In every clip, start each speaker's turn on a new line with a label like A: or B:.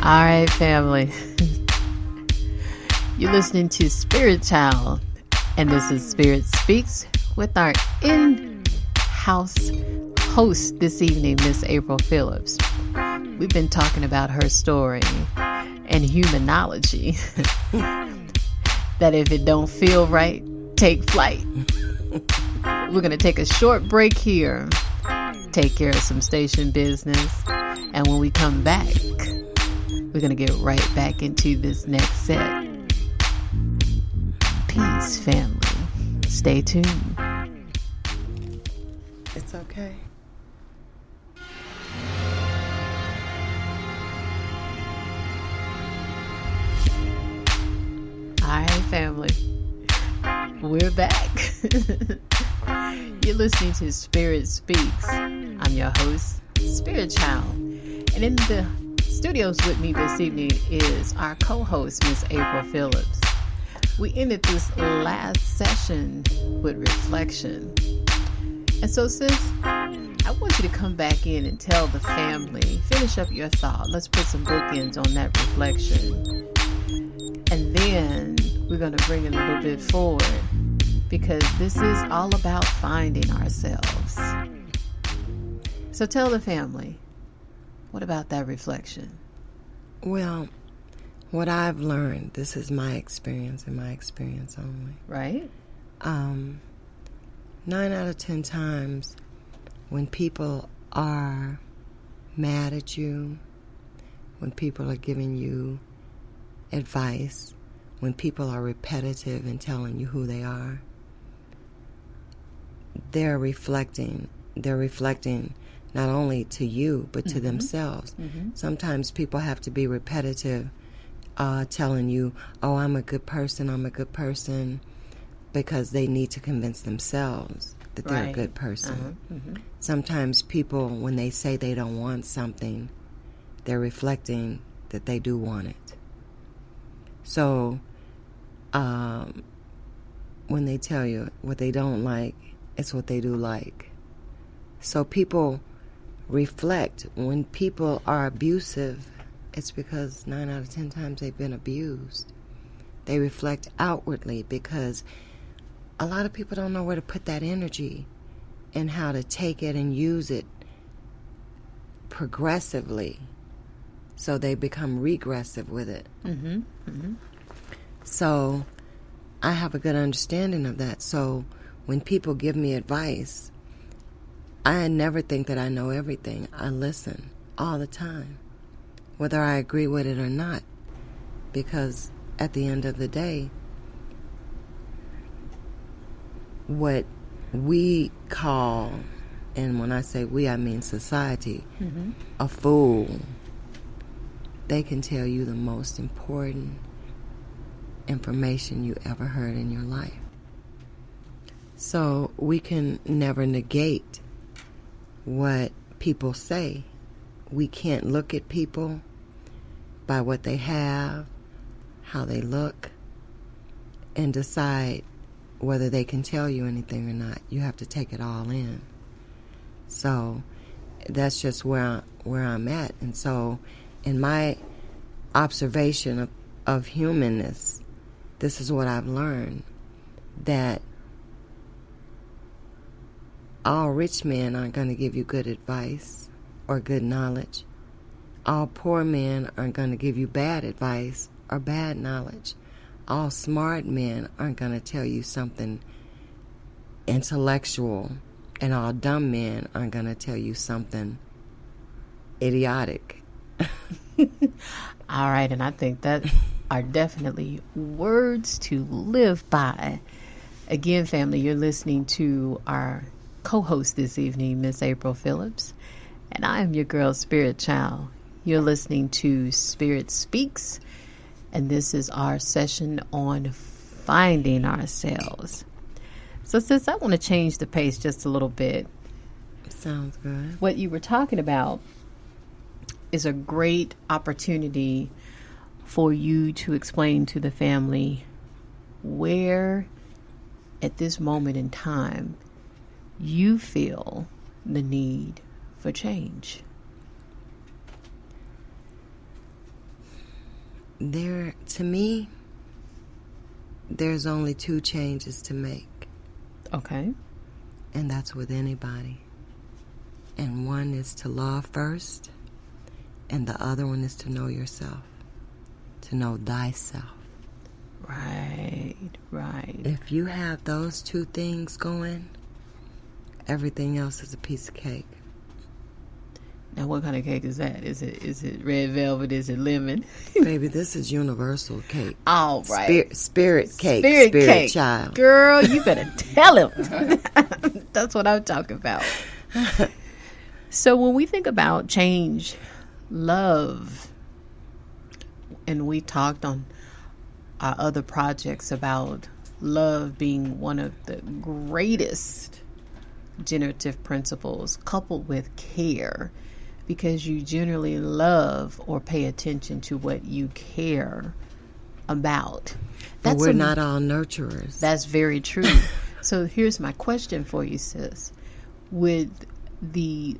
A: All right, family. You're listening to Spirit Child, and this is Spirit Speaks with our in-house host this evening, Miss April Phillips. We've been talking about her story and humanology. That if it don't feel right, take flight. We're going to take a short break here, take care of some station business, and when we come back, we're going to get right back into this next set. Peace, family. Stay tuned.
B: It's okay.
A: All right, family. We're back. You're listening to Spirit Speaks. I'm your host, Spirit Child. And in the studios with me this evening is our co-host, Miss April Phillips. We ended this last session with reflection. And so, sis, I want you to come back in and tell the family, finish up your thought. Let's put some bookends on that reflection. And then we're going to bring it a little bit forward, because this is all about finding ourselves. So tell the family, what about that reflection?
B: Well, what I've learned, this is my experience and my experience only.
A: Right?
B: 9 out of 10 times when people are mad at you, when people are giving you advice, when people are repetitive and telling you who they are, they're reflecting not only to you but to themselves. Sometimes people have to be repetitive, telling you, oh, I'm a good person, because they need to convince themselves that they're a good person. Sometimes people, when they say they don't want something, they're reflecting that they do want it. So when they tell you what they don't like, it's what they do like. So people reflect. When people are abusive, it's because 9 out of 10 times they've been abused. They reflect outwardly because a lot of people don't know where to put that energy and how to take it and use it progressively. So they become regressive with it. So I have a good understanding of that. So when people give me advice, I never think that I know everything. I listen all the time, whether I agree with it or not, because at the end of the day, what we call, and when I say we, I mean society, a fool, they can tell you the most important information you ever heard in your life. So we can never negate what people say. We can't look at people by what they have, how they look, and decide whether they can tell you anything or not. You have to take it all in. So that's just where I'm at. And so in my observation of humanness, this is what I've learned, that all rich men aren't going to give you good advice or good knowledge. All poor men aren't going to give you bad advice or bad knowledge. All smart men aren't going to tell you something intellectual, and all dumb men aren't going to tell you something idiotic.
A: All right, and I think that are definitely words to live by. Again, family, you're listening to our co-host this evening, Miss April Phillips, and I am your girl, Spirit Child. You're listening to Spirit Speaks, and this is our session on finding ourselves. So, sis, I want to change the pace just a little bit.
B: Sounds good.
A: What you were talking about is a great opportunity for you to explain to the family where, at this moment in time, you feel the need for change.
B: To me, there's only two changes to make.
A: Okay.
B: And that's with anybody. And one is to love first, and the other one is to know yourself, to know thyself.
A: Right.
B: If you have those two things going, everything else is a piece of cake.
A: Now, what kind of cake is that? Is it red velvet? Is it lemon?
B: Baby, this is universal cake.
A: All right.
B: Spirit cake.
A: Spirit cake.
B: Child.
A: Girl, you better tell him. That's what I'm talking about. So when we think about change, love, and we talked on our other projects about love being one of the greatest generative principles, coupled with care, because you generally love or pay attention to what you care about.
B: But we're not all nurturers.
A: That's very true. So here's my question for you, sis. With the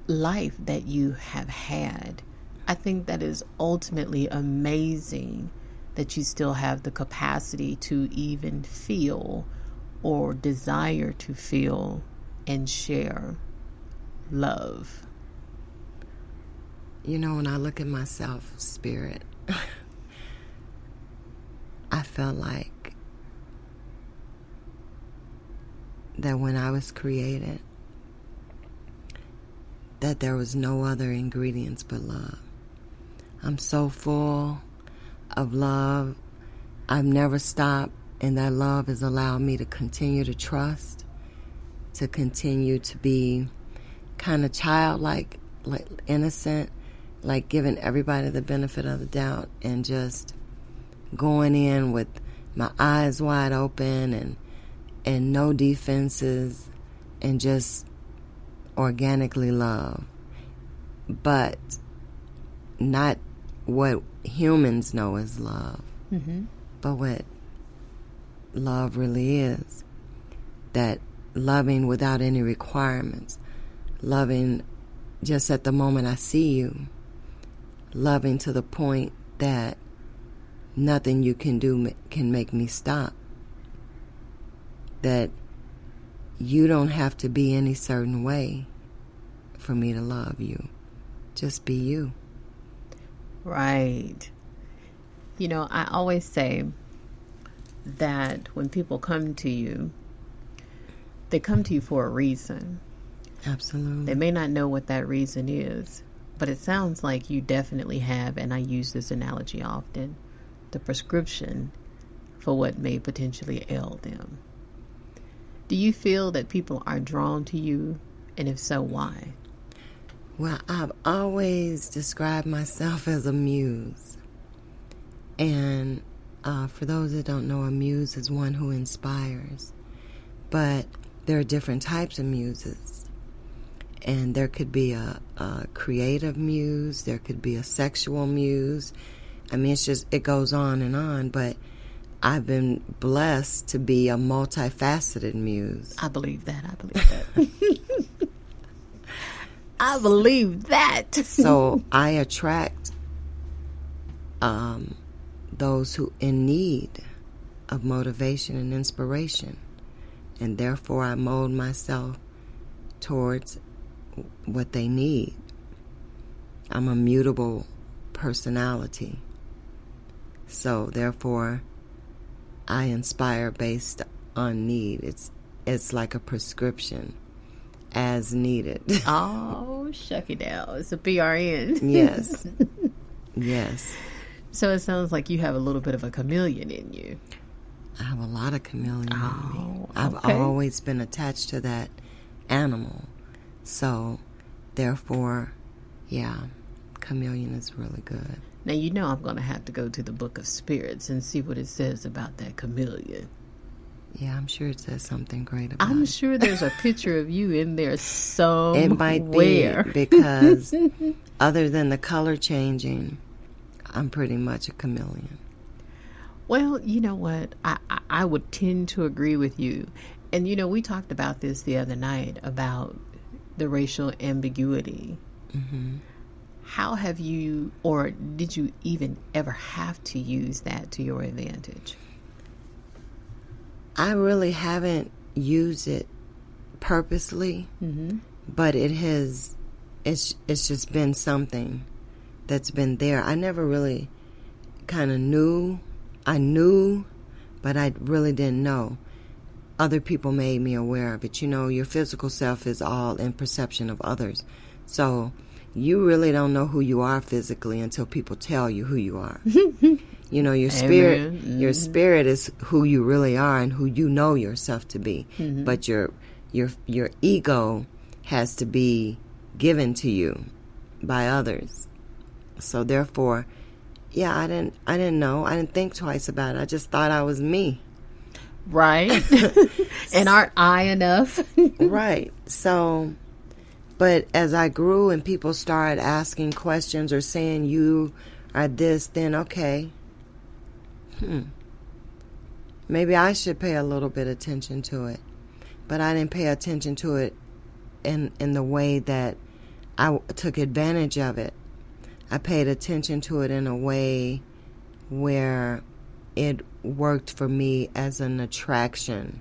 A: life that you have had, I think that is ultimately amazing that you still have the capacity to even feel or desire to feel and share love.
B: You know, when I look at myself, Spirit, I felt like that when I was created, that there was no other ingredients but love. I'm so full of love. I've never stopped, and that love has allowed me to continue to trust, to continue to be kind of childlike, like innocent, like giving everybody the benefit of the doubt, and just going in with my eyes wide open and no defenses, and just organically love. But not what humans know as love, but what love really is. That loving without any requirements, loving just at the moment I see you, loving to the point that nothing you can do can make me stop, that you don't have to be any certain way for me to love you. Just be you.
A: Right. You know, I always say that when people come to you, they come to you for a reason.
B: Absolutely.
A: They may not know what that reason is, but it sounds like you definitely have, and I use this analogy often, the prescription for what may potentially ail them. Do you feel that people are drawn to you? And if so, why?
B: Well, I've always described myself as a muse. And for those that don't know, a muse is one who inspires. But there are different types of muses. And there could be a creative muse. There could be a sexual muse. I mean, it goes on. But I've been blessed to be a multifaceted muse.
A: I believe that. I believe that.
B: So I attract those who in need of motivation and inspiration. And therefore I mold myself towards what they need. I'm a mutable personality. So therefore I inspire based on need. It's like a prescription, as needed.
A: Oh, shuck it down. It's a PRN.
B: Yes. Yes.
A: So it sounds like you have a little bit of a chameleon in you.
B: I have a lot of chameleon in me.
A: Okay.
B: I've always been attached to that animal. So, therefore, yeah, chameleon is really good.
A: Now, you know I'm going to have to go to the Book of Spirits and see what it says about that chameleon.
B: Yeah, I'm sure it says something great about
A: I'm
B: it.
A: sure there's a picture of you in there somewhere.
B: It might be, because other than the color changing, I'm pretty much a chameleon.
A: Well, you know what? I would tend to agree with you. And, you know, we talked about this the other night, about the racial ambiguity.
B: Mm-hmm.
A: how have you, or did you even ever have to use that to your advantage?
B: I really haven't used it purposely, but it's just been something that's been there. I never really kind of knew. I knew, but I really didn't know. Other people made me aware of it. You know, your physical self is all in perception of others. So you really don't know who you are physically until people tell you who you are. You know, your spirit, your spirit is who you really are and who you know yourself to be. But your ego has to be given to you by others. So therefore, yeah, I didn't know. I didn't think twice about it. I just thought I was me.
A: Right. And aren't I enough?
B: Right. So, but as I grew and people started asking questions or saying you are this, then okay. Maybe I should pay a little bit attention to it. But I didn't pay attention to it in the way that I took advantage of it. I paid attention to it in a way where it worked for me as an attraction.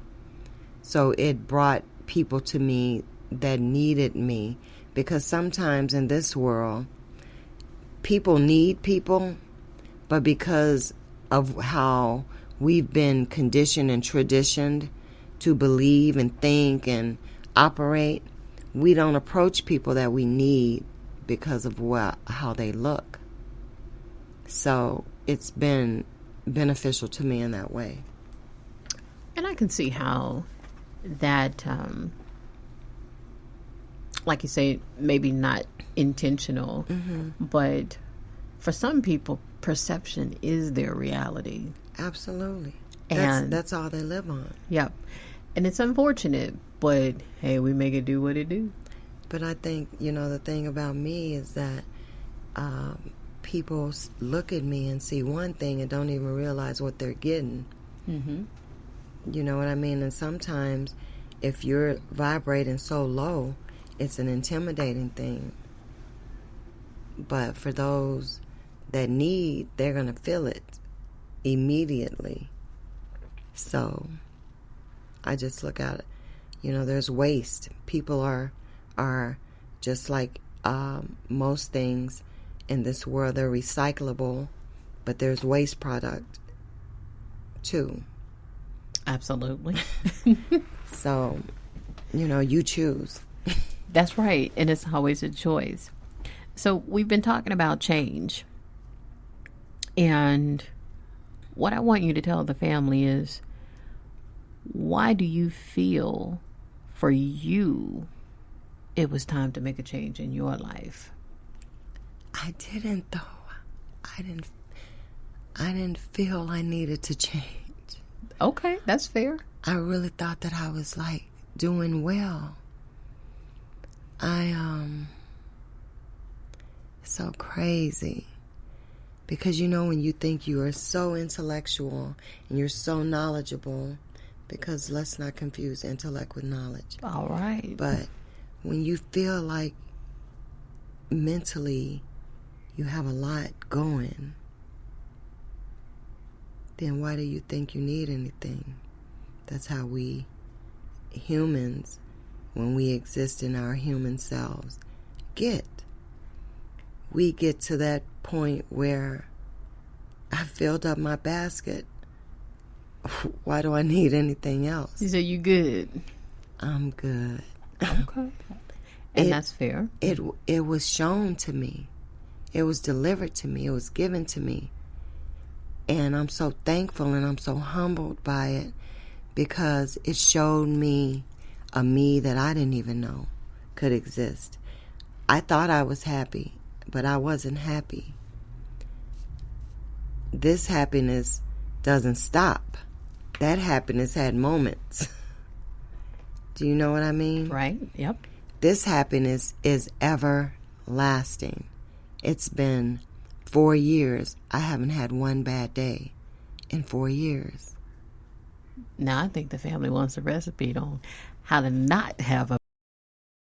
B: So it brought people to me that needed me. Because sometimes in this world, people need people, but because of how we've been conditioned and traditioned to believe and think and operate, we don't approach people that we need because of how they look. So it's been beneficial to me in that way.
A: And I can see how that, like you say, maybe not intentional, but for some people, perception is their reality.
B: Absolutely.
A: And
B: that's all they live on.
A: Yep. And it's unfortunate, but hey, we make it do what it do.
B: But I think, you know, the thing about me is that people look at me and see one thing and don't even realize what they're getting. You know what I mean? And sometimes if you're vibrating so low, it's an intimidating thing. But for those that need, they're going to feel it immediately. So I just look at it. You know, there's waste. People are just like most things in this world. They're recyclable, but there's waste product too.
A: Absolutely.
B: So, you know, you choose.
A: That's right. And it's always a choice. So we've been talking about change. And what I want you to tell the family is, why do you feel for you it was time to make a change in your life?
B: I didn't, though. I didn't feel I needed to change.
A: Okay, that's fair.
B: I really thought that I was like doing well. So crazy. Because you know, when you think you are so intellectual and you're so knowledgeable, because let's not confuse intellect with knowledge.
A: All right.
B: But when you feel like mentally you have a lot going, then why do you think you need anything? That's how we humans, when we exist in our human selves, we get to that point where I filled up my basket. Why do I need anything else?
A: So you good?
B: I'm good.
A: Okay. And that's fair.
B: It was shown to me. It was delivered to me. It was given to me. And I'm so thankful and I'm so humbled by it, because it showed me a me that I didn't even know could exist. I thought I was happy, but I wasn't happy. This happiness doesn't stop. That happiness had moments. Do you know what I mean?
A: Right. Yep.
B: This happiness is everlasting. It's been 4 years. I haven't had one bad day in 4 years.
A: Now I think the family wants a recipe on how to not have a